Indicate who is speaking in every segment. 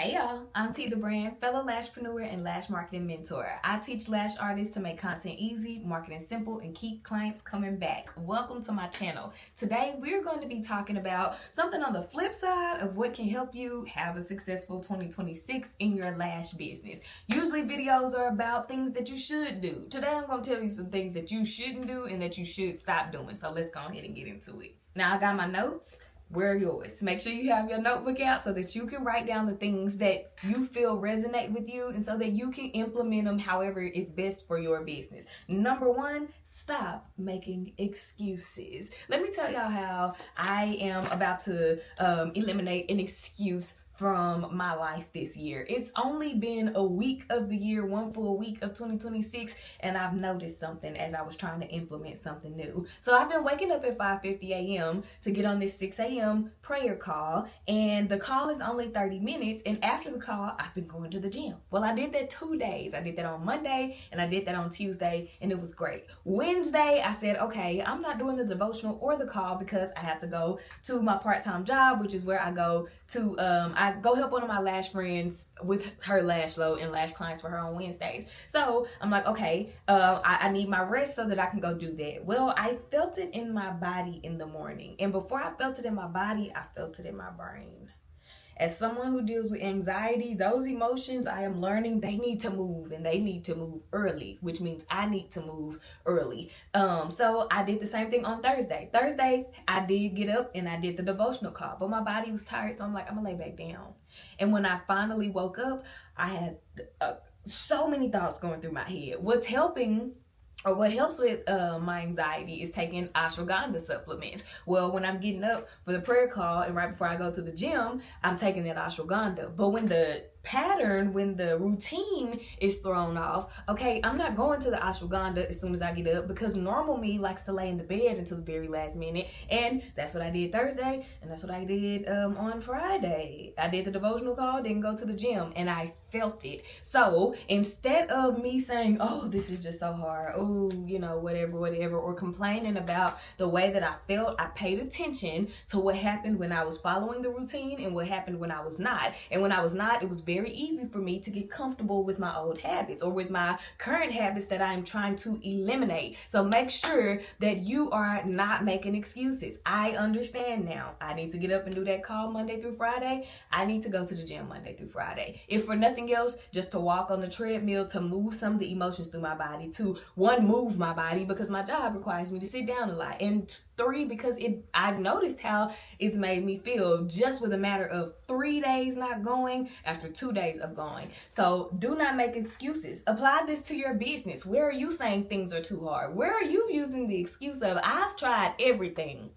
Speaker 1: Hey y'all, I'm T the Brand, fellow lashpreneur and lash marketing mentor. I teach lash artists to make content easy, marketing simple, and keep clients coming back. Welcome to my channel. Today we're going to be talking about something on the flip side of what can help you have a successful 2026 in your lash business. Usually videos are about things that you should do. Today I'm going to tell you some things that you shouldn't do and that you should stop doing. So let's go ahead and get into it. Now I got my notes. Where are yours? Make sure you have your notebook out so that you can write down the things that you feel resonate with you and so that you can implement them however is best for your business. Number one, stop making excuses. Let me tell y'all how I am about to eliminate an excuse from my life this year. It's only been a week of the year, one full week of 2026, and I've noticed something as I was trying to implement something new. So I've been waking up at 5:50 a.m. to get on this 6 a.m. prayer call, and the call is only 30 minutes, and after the call, I've been going to the gym. Well, I did that 2 days. I did that on Monday, and I did that on Tuesday, and it was great. Wednesday, I said, okay, I'm not doing the devotional or the call because I have to go to my part-time job, which is where I go to, I go help one of my lash friends with her lash load and lash clients for her on Wednesdays. So I'm like, okay, I need my rest so that I can go do that. Well, I felt it in my body in the morning. And before I felt it in my body, I felt it in my brain. As someone who deals with anxiety, those emotions, I am learning they need to move, and they need to move early, which means I need to move early. So I did the same thing on Thursday. Thursday, I did get up and I did the devotional call, but my body was tired, so I'm like, I'm gonna lay back down. And when I finally woke up, I had so many thoughts going through my head. What helps with my anxiety is taking ashwagandha supplements. Well, when I'm getting up for the prayer call and right before I go to the gym, I'm taking that ashwagandha. But when the routine is thrown off, okay, I'm not going to the ashwagandha as soon as I get up because normal me likes to lay in the bed until the very last minute. And that's what I did Thursday, and that's what I did on Friday. I did the devotional call, didn't go to the gym, and I felt it. So instead of me saying, oh, this is just so hard, oh, whatever, or complaining about the way that I felt, I paid attention to what happened when I was following the routine and what happened when I was not. And when I was not, it was very easy for me to get comfortable with my old habits or with my current habits that I am trying to eliminate. So make sure that you are not making excuses. I understand now. I need to get up and do that call Monday through Friday. I need to go to the gym Monday through Friday. If for nothing else, just to walk on the treadmill, to move some of the emotions through my body, to move my body because my job requires me to sit down a lot, and 3, because I've noticed how it's made me feel just with a matter of 3 days not going after 2 days of going. So do not make excuses. Apply this to your business. Where are you saying things are too hard? Where are you using the excuse of, I've tried everything?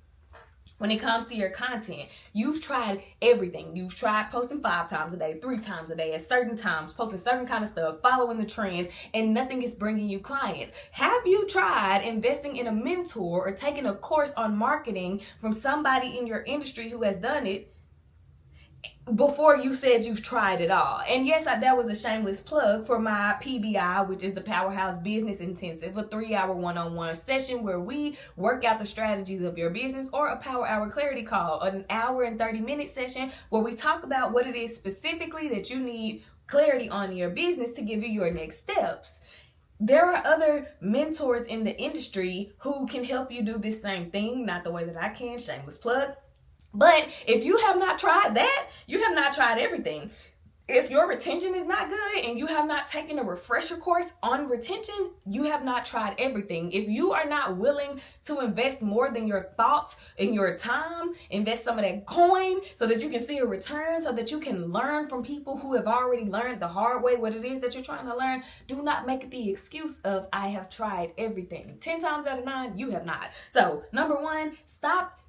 Speaker 1: When it comes to your content, you've tried everything. You've tried posting 5 times a day, 3 times a day, at certain times, posting certain kind of stuff, following the trends, and nothing is bringing you clients. Have you tried investing in a mentor or taking a course on marketing from somebody in your industry who has done it before you said you've tried it all? And yes, that was a shameless plug for my PBI, which is the Powerhouse Business Intensive, a 3-hour one-on-one session where we work out the strategies of your business, or a Power Hour Clarity Call, an hour and 30-minute session where we talk about what it is specifically that you need clarity on in your business to give you your next steps. There are other mentors in the industry who can help you do this same thing, not the way that I can, shameless plug. But if you have not tried that, you have not tried everything. If your retention is not good and you have not taken a refresher course on retention, you have not tried everything. If you are not willing to invest more than your thoughts and your time, invest some of that coin so that you can see a return, so that you can learn from people who have already learned the hard way what it is that you're trying to learn, do not make it the excuse of, I have tried everything. 10 times out of 9, you have not. So number 1, stop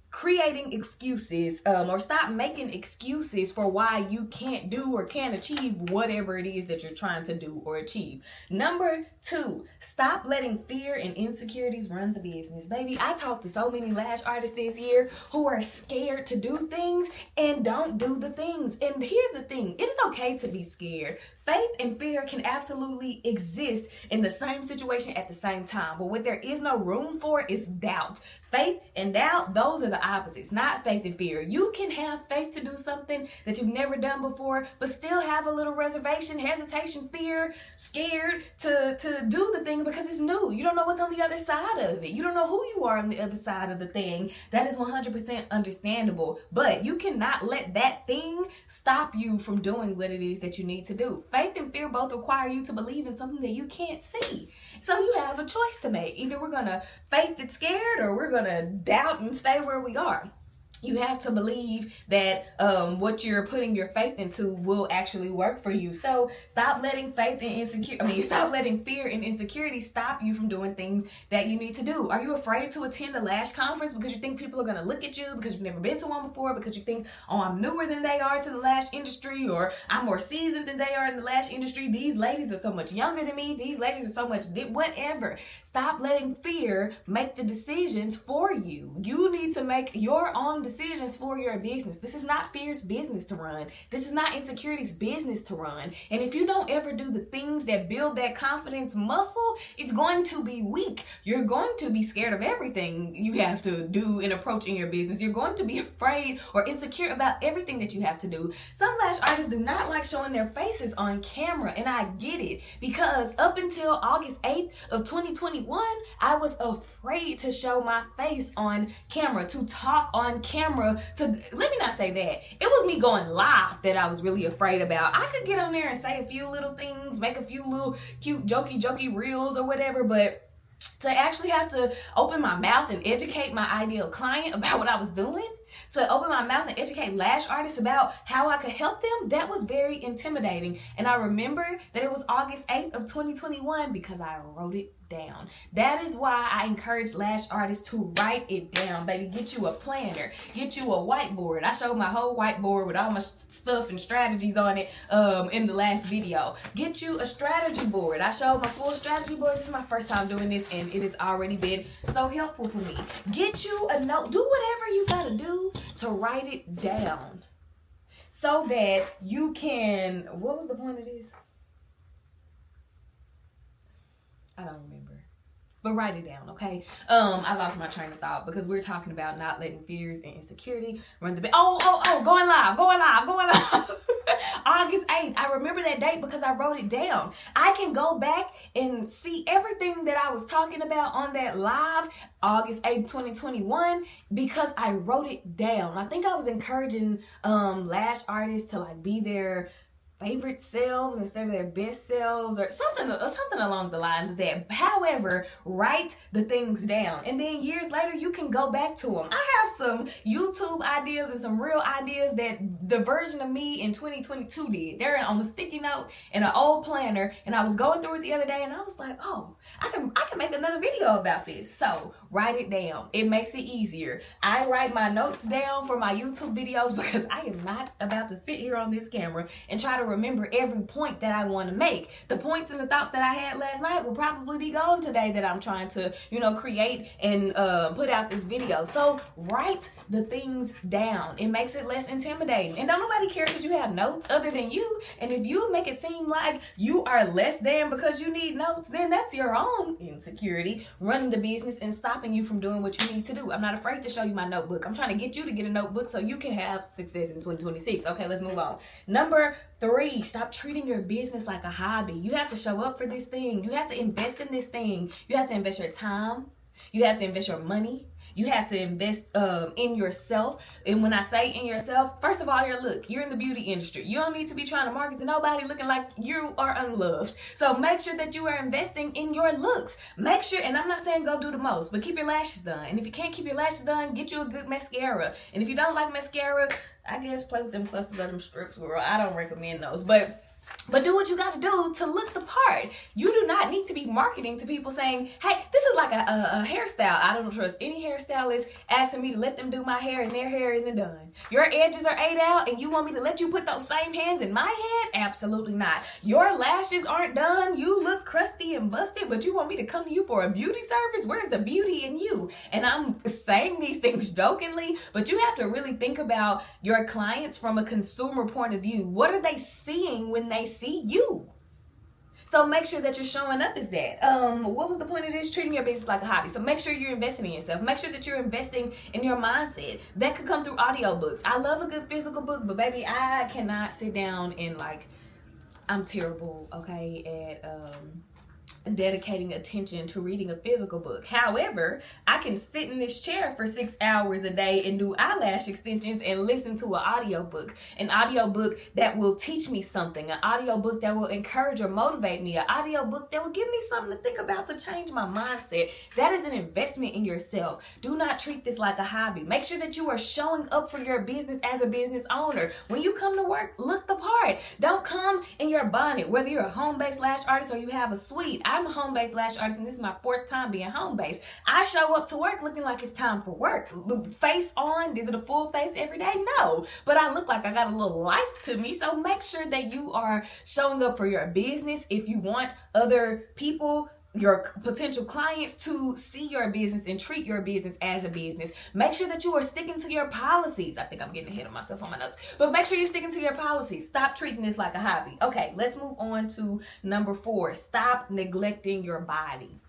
Speaker 1: creating excuses, or stop making excuses for why you can't do or can't achieve whatever it is that you're trying to do or achieve. Number 2, stop letting fear and insecurities run the business. Baby, I talked to so many lash artists this year who are scared to do things and don't do the things. And here's the thing, it is okay to be scared. Faith and fear can absolutely exist in the same situation at the same time. But what there is no room for is doubt. Faith and doubt, those are the opposites, not faith and fear. You can have faith to do something that you've never done before, but still have a little reservation, hesitation, fear, scared to do the thing because it's new. You don't know what's on the other side of it. You don't know who you are on the other side of the thing. That is 100% understandable. But you cannot let that thing stop you from doing what it is that you need to do. Faith and fear both require you to believe in something that you can't see. So you have a choice to make. Either we're going to faith that's scared or we're going to doubt and stay where we are. You have to believe that what you're putting your faith into will actually work for you. So stop letting stop letting fear and insecurity stop you from doing things that you need to do. Are you afraid to attend a Lash conference because you think people are going to look at you because you've never been to one before, because you think, oh, I'm newer than they are to the lash industry, or I'm more seasoned than they are in the lash industry. These ladies are so much younger than me. These ladies are so much whatever. Stop letting fear make the decisions for you. You need to make your own decisions for your business. This is not fear's business to run. This is not insecurity's business to run. And if you don't ever do the things that build that confidence muscle, it's going to be weak. You're going to be scared of everything you have to do and approach in your business. You're going to be afraid or insecure about everything that you have to do. Some lash artists do not like showing their faces on camera, and I get it, because up until August 8th of 2021, I was afraid to show my face on camera, to talk on camera. Let me not say that. It was me going live that I was really afraid about. I could get on there and say a few little things, make a few little cute jokey reels or whatever, but to actually have to open my mouth and educate my ideal client about what I was doing, to open my mouth and educate lash artists about how I could help them, that was very intimidating. And I remember that it was August 8th of 2021 because I wrote it down. That is why I encourage lash artists to write it down, baby. Get you a planner, get you a whiteboard. I showed my whole whiteboard with all my stuff and strategies on it in the last video. Get you a strategy board. I showed my full strategy board. This is my first time doing this, and it has already been so helpful for me. Get you a note. Do whatever you gotta do to write it down so that you can, what was the point of this? I don't remember. But write it down, okay? I lost my train of thought because we're talking about not letting fears and insecurity run the going live. August 8th. I remember that date because I wrote it down. I can go back and see everything that I was talking about on that live August 8th, 2021, because I wrote it down. I think I was encouraging lash artists to like be their favorite selves instead of their best selves, or something along the lines of that. However, write the things down, and then years later you can go back to them. I have some YouTube ideas and some real ideas that the version of me in 2022 did. They're on a sticky note in an old planner, and I was going through it the other day, and I was like, oh, I can make another video about this. So write it down. It makes it easier. I write my notes down for my YouTube videos because I am not about to sit here on this camera and try to remember every point that I want to make. The points and the thoughts that I had last night will probably be gone today that I'm trying to, create and put out this video. So write the things down. It makes it less intimidating. And don't nobody care that you have notes other than you. And if you make it seem like you are less than because you need notes, then that's your own insecurity running the business and stopping you from doing what you need to do. I'm not afraid to show you my notebook. I'm trying to get you to get a notebook so you can have success in 2026. Okay, let's move on. Number 3, stop treating your business like a hobby. You have to show up for this thing. You have to invest in this thing. You have to invest your time. You have to invest your money. You have to invest in yourself. And when I say in yourself, first of all, you're in the beauty industry. You don't need to be trying to market to nobody looking like you are unloved. So make sure that you are investing in your looks. Make sure, and I'm not saying go do the most, but keep your lashes done. And if you can't keep your lashes done, get you a good mascara. And if you don't like mascara, I guess play with them clusters or them strips, girl. I don't recommend those. But But do what you got to do to look the part. You do not need to be marketing to people saying, hey, this is like a hairstyle. I don't trust any hairstylist asking me to let them do my hair and their hair isn't done. Your edges are ate out and you want me to let you put those same hands in my head? Absolutely not. Your lashes aren't done. You look crusty and busted, but you want me to come to you for a beauty service? Where's the beauty in you? And I'm saying these things jokingly, but you have to really think about your clients from a consumer point of view. What are they seeing when they see you? So make sure that you're showing up as that. What was the point of this? Treating your business like a hobby. So make sure you're investing in yourself. Make sure that you're investing in your mindset. That could come through audiobooks. I love a good physical book, but baby, I cannot sit down and I'm terrible, okay, at dedicating attention to reading a physical book. However, I can sit in this chair for 6 hours a day and do eyelash extensions and listen to an audiobook that will teach me something, an audiobook that will encourage or motivate me, an audiobook that will give me something to think about to change my mindset. That is an investment in yourself. Do not treat this like a hobby. Make sure that you are showing up for your business as a business owner. When you come to work, look the part. Don't come in your bonnet, whether you're a home-based lash artist or you have a suite. I'm a home-based lash artist, and this is my 4th time being home-based. I show up to work looking like it's time for work. Face on, is it a full face every day? No, but I look like I got a little life to me. So make sure that you are showing up for your business. If you want other people, your potential clients, to see your business and treat your business as a business, make sure that you are sticking to your policies. I think I'm getting ahead of myself on my notes, but make sure you're sticking to your policies. Stop treating this like a hobby. Okay, let's move on to number 4. Stop neglecting your body.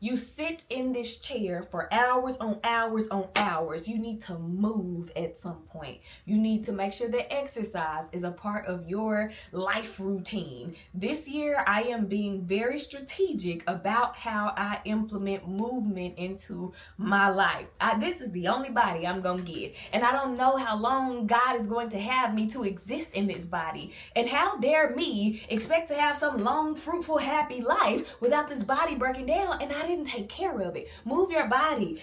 Speaker 1: You sit in this chair for hours on hours on hours. You need to move at some point. You need to make sure that exercise is a part of your life routine. This year, I am being very strategic about how I implement movement into my life. This is the only body I'm going to get. And I don't know how long God is going to have me to exist in this body. And how dare me expect to have some long, fruitful, happy life without this body breaking down, and I didn't take care of it. Move your body.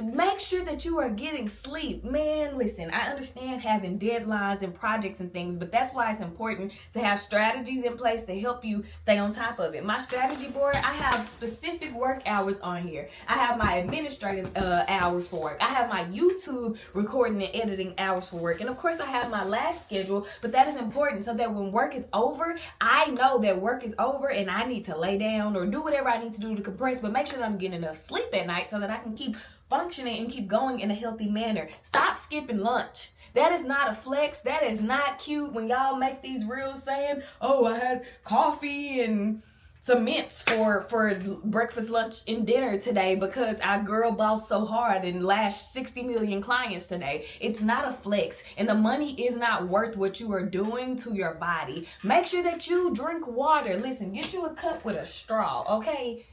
Speaker 1: Make sure that you are getting sleep. Man, listen, I understand having deadlines and projects and things, but that's why it's important to have strategies in place to help you stay on top of it. My strategy board, I have specific work hours on here. I have my administrative hours for work. I have my YouTube recording and editing hours for work. And of course, I have my lash schedule, but that is important so that when work is over, I know that work is over and I need to lay down or do whatever I need to do to compress, but make sure that I'm getting enough sleep at night so that I can keep functioning and keep going in a healthy manner. Stop skipping lunch. That is not a flex. That is not cute when y'all make these reels saying, oh, I had coffee and some mints for breakfast, lunch, and dinner today because our girl bossed so hard and lashed 60 million clients today. It's not a flex, and the money is not worth what you are doing to your body. Make sure that you drink water. Listen, get you a cup with a straw, okay?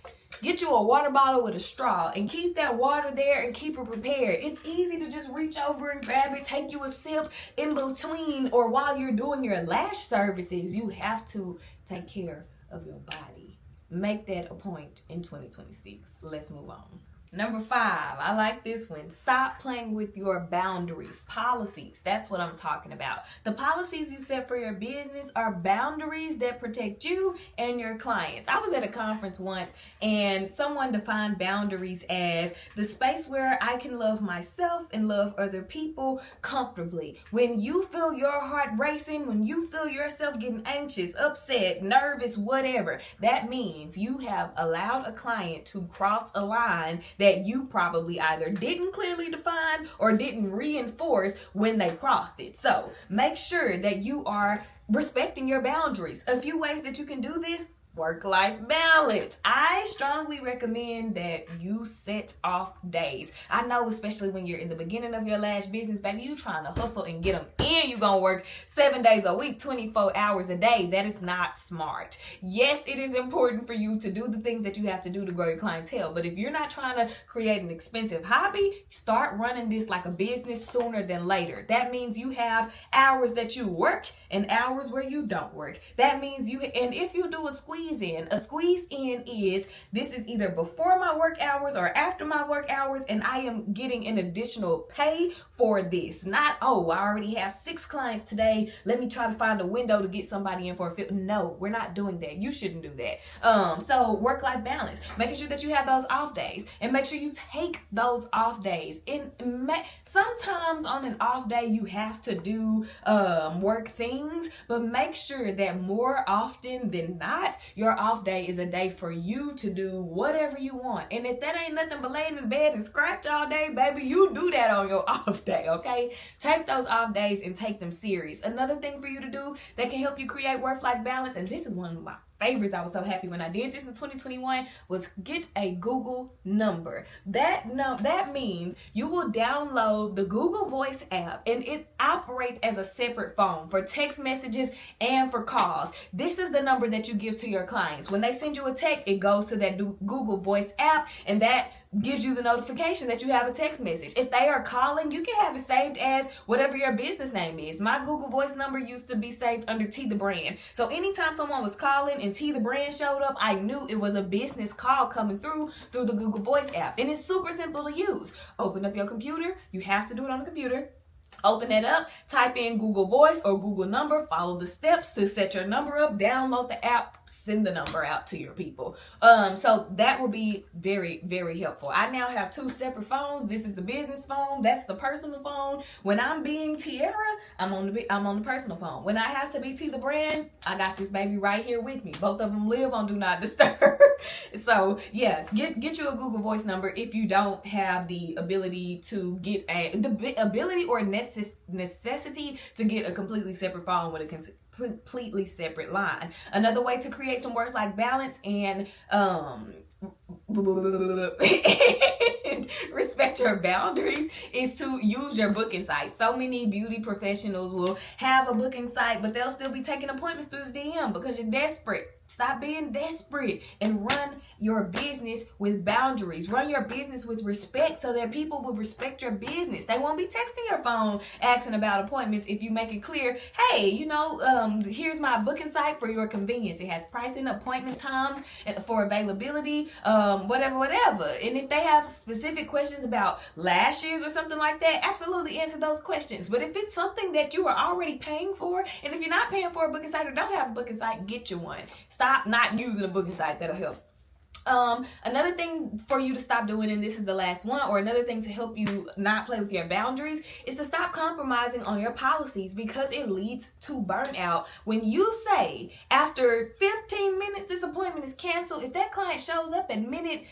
Speaker 1: Get you a water bottle with a straw and keep that water there and keep it prepared. It's easy to just reach over and grab it, take you a sip in between or while you're doing your lash services. You have to take care of your body. Make that a point in 2026. Let's move on. Number 5, I like this one. Stop playing with your boundaries. Policies, that's what I'm talking about. The policies you set for your business are boundaries that protect you and your clients. I was at a conference once and someone defined boundaries as the space where I can love myself and love other people comfortably. When you feel your heart racing, when you feel yourself getting anxious, upset, nervous, whatever, that means you have allowed a client to cross a line that you probably either didn't clearly define or didn't reinforce when they crossed it. So make sure that you are respecting your boundaries. A few ways that you can do this: work-life balance. I strongly recommend that you set off days. I know, especially when you're in the beginning of your lash business, baby, you trying to hustle and get them in. You're going to work 7 days a week, 24 hours a day. That is not smart. Yes, it is important for you to do the things that you have to do to grow your clientele. But if you're not trying to create an expensive hobby, start running this like a business sooner than later. That means you have hours that you work and hours where you don't work. That means and if you do a squeeze squeeze in. A squeeze in is, this is either before my work hours or after my work hours, and I am getting an additional pay for this. Not, oh, I already have 6 clients today, let me try to find a window to get somebody in for a fit. No, we're not doing that. You shouldn't do that. So work-life balance, making sure that you have those off days, and make sure you take those off days. Sometimes on an off day you have to do work things, but make sure that more often than not, your off day is a day for you to do whatever you want. And if that ain't nothing but laying in bed and scratch all day, baby, you do that on your off day, okay? Take those off days and take them serious. Another thing for you to do that can help you create work-life balance, and this is one of my favorites, I was so happy when I did this in 2021, was get a Google number. That means you will download the Google Voice app, and it operates as a separate phone for text messages and for calls. This is the number that you give to your clients. When they send you a text, it goes to that Google Voice app, and that gives you the notification that you have a text message. If they are calling, you can have it saved as whatever your business name is. My Google Voice number used to be saved under T the Brand. So anytime someone was calling and T the Brand showed up, I knew it was a business call coming through the Google Voice app. And it's super simple to use. Open up your computer. You have to do it on the computer. Open it up, type in Google Voice or Google number, follow the steps to set your number up, download the app, send the number out to your people. So that will be very, very helpful. I now have 2 separate phones. This is the business phone. That's the personal phone. When I'm being Tiara, I'm on the personal phone. When I have to be T the Brand, I got this baby right here with me. Both of them live on Do Not Disturb. So yeah, get you a Google Voice number if you don't have the ability to get the ability or necessity to get a completely separate phone with a completely separate line. Another way to create some work-life balance and respect your boundaries is to use your booking site. So many beauty professionals will have a booking site, but they'll still be taking appointments through the DM because you're desperate. Stop being desperate and run your business with boundaries. Run your business with respect so that people will respect your business. They won't be texting your phone asking about appointments if you make it clear, hey, here's my booking site for your convenience. It has pricing, appointment times, and for availability, whatever. And if they have specific questions about lashes or something like that, absolutely answer those questions. But if it's something that you are already paying for, and if you're not paying for a booking site or don't have a booking site, get you one. Stop not using a booking site. That'll help. Another thing for you to stop doing, and this is the last one, or another thing to help you not play with your boundaries, is to stop compromising on your policies because it leads to burnout. When you say after 15 minutes this appointment is canceled, if that client shows up at minute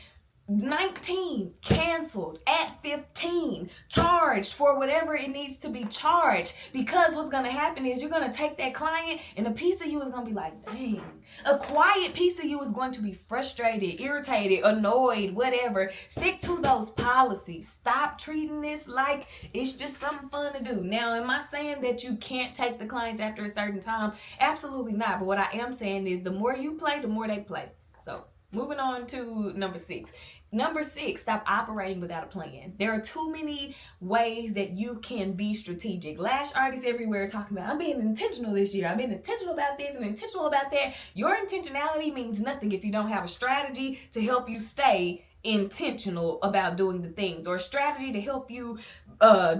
Speaker 1: 19, canceled at 15, charged for whatever it needs to be charged, because what's going to happen is you're going to take that client and a piece of you is going to be like, dang. A quiet piece of you is going to be frustrated, irritated, annoyed, whatever. Stick to those policies. Stop treating this like it's just something fun to do. Now, am I saying that you can't take the clients after a certain time? Absolutely not. But what I am saying is the more you play, the more they play. So moving on to number 6. Number 6, stop operating without a plan. There are too many ways that you can be strategic. Lash artists everywhere talking about, I'm being intentional this year. I'm being intentional about this and intentional about that. Your intentionality means nothing if you don't have a strategy to help you stay intentional about doing the things, or a strategy to help you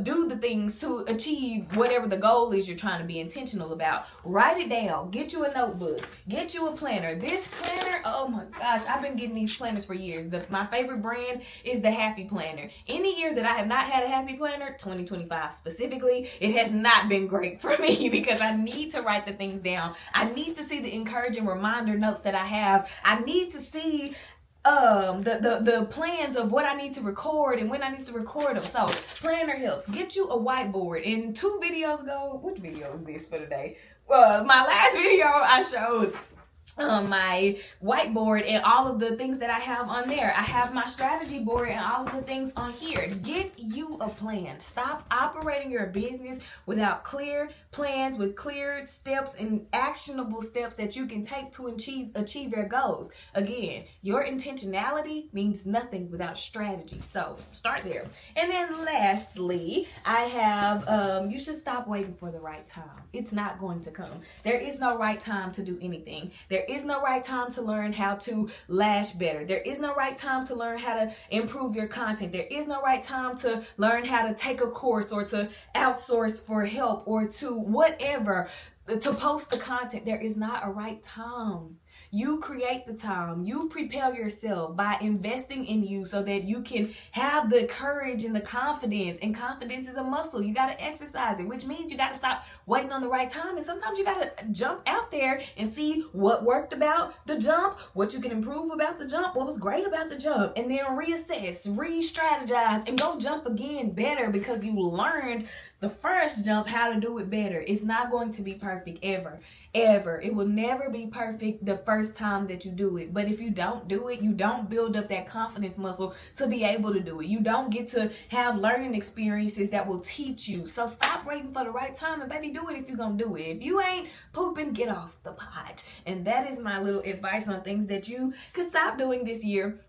Speaker 1: do the things to achieve whatever the goal is you're trying to be intentional about. Write it down. Get you a notebook. Get you a planner. This planner, oh my gosh, I've been getting these planners for years. My favorite brand is the Happy Planner. Any year that I have not had a Happy Planner, 2025 specifically, it has not been great for me because I need to write the things down. I need to see the encouraging reminder notes that I have. I need to see the plans of what I need to record and when I need to record them. So planner helps. Get you a whiteboard. In 2 videos ago, which video is this for today? Well, my last video I showed my whiteboard and all of the things that I have on there. I have my strategy board and all of the things on here. Get you a plan. Stop operating your business without clear plans, with clear steps and actionable steps that you can take to achieve your goals. Again, your intentionality means nothing without strategy. So start there. And then lastly, I have, you should stop waiting for the right time. It's not going to come. There is no right time to do anything. There There is no right time to learn how to lash better. There is no right time to learn how to improve your content. There is no right time to learn how to take a course or to outsource for help or to whatever, to post the content. There is not a right time. You create the time. You prepare yourself by investing in you so that you can have the courage and the confidence. And confidence is a muscle. You got to exercise it, which means you got to stop waiting on the right time. And sometimes you got to jump out there and see what worked about the jump, what you can improve about the jump, what was great about the jump, and then reassess, re-strategize, and go jump again better because you learned the first jump how to do it better. It's not going to be perfect ever. It will never be perfect the first time that you do it. But if you don't do it, you don't build up that confidence muscle to be able to do it. You don't get to have learning experiences that will teach you. So stop waiting for the right time and baby, do it if you're going to do it. If you ain't pooping, get off the pot. And that is my little advice on things that you could stop doing this year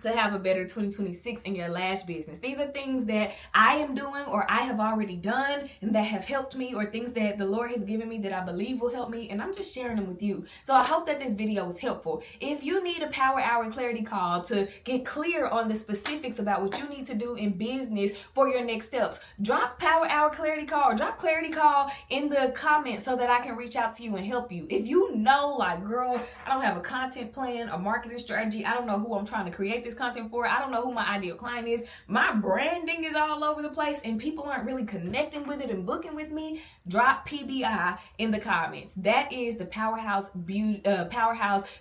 Speaker 1: to have a better 2026 in your lash business. These are things that I am doing or I have already done and that have helped me, or things that the Lord has given me that I believe will help me, and I'm just sharing them with you. So I hope that this video was helpful. If you need a power hour clarity call to get clear on the specifics about what you need to do in business for your next steps, drop power hour clarity call or drop clarity call in the comments so that I can reach out to you and help you. If you know, like, girl, I don't have a content plan, a marketing strategy, I don't know who I'm trying to create this content for, I don't know who my ideal client is, my branding is all over the place and people aren't really connecting with it and booking with me, drop PBI in the comments. That is the Powerhouse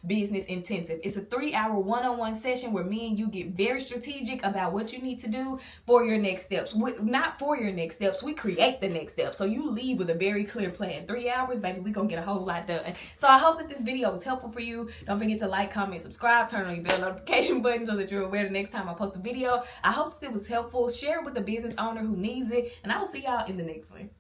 Speaker 1: Business Intensive. It's a 3-hour one-on-one session where me and you get very strategic about what you need to do for your next steps. Not for your next steps, we create the next step. So you leave with a very clear plan. 3 hours, baby, we gonna get a whole lot done. So I hope that this video was helpful for you. Don't forget to like, comment, subscribe, turn on your bell notification button so that you're aware the next time I post a video. I hope that it was helpful. Share it with a business owner who needs it, and I will see y'all in the next one.